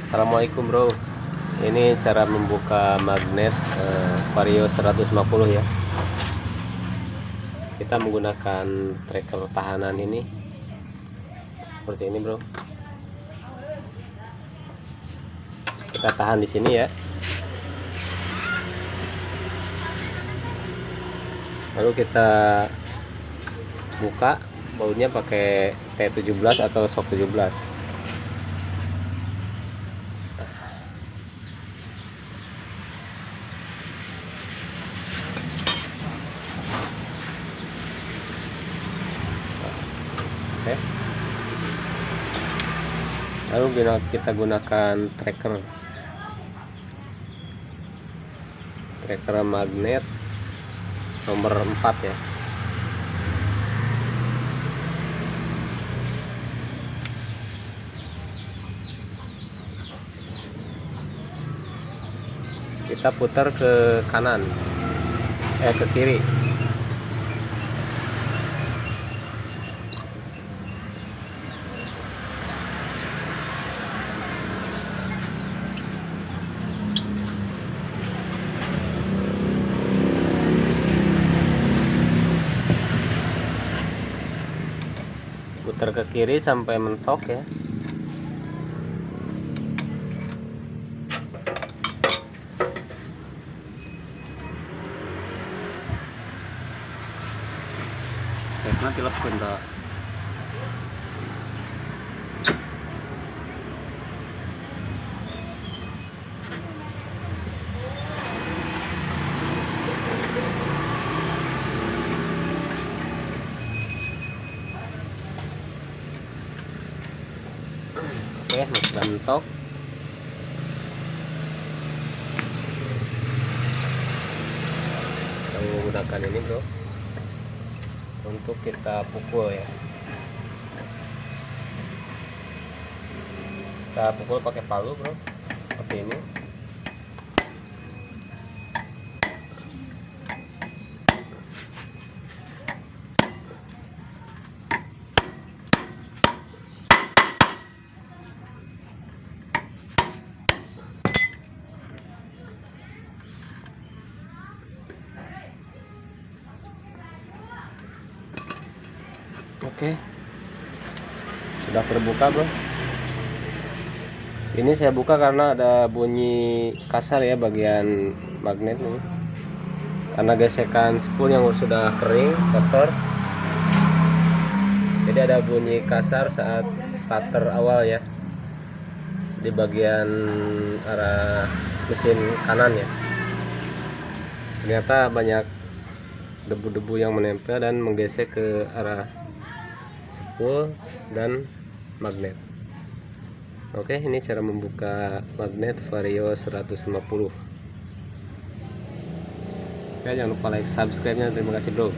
Assalamualaikum bro, ini cara membuka magnet Vario 150 ya. Kita menggunakan tracker tahanan ini seperti ini bro. Kita tahan di sini ya, lalu kita buka bautnya pakai T17 atau shock 17. Oke. Lalu kita gunakan tracker magnet nomor 4 ya. Kita putar ke kanan, ke kiri. Putar ke kiri sampai mentok ya. Nanti tilap benda. Oke, sudah mentok. Kita menggunakan ini bro untuk kita pukul ya. Kita pukul pakai palu bro, seperti ini. Oke, sudah terbuka bro. Ini saya buka karena ada bunyi kasar ya bagian magnet ini, karena gesekan spool yang sudah kering kotor, jadi ada bunyi kasar saat starter awal ya, di bagian arah mesin kanan ya. Ternyata banyak debu-debu yang menempel dan menggesek ke arah spool dan magnet. Oke, ini cara membuka magnet Vario 150. Oke, jangan lupa like, subscribe nya. Terima kasih bro.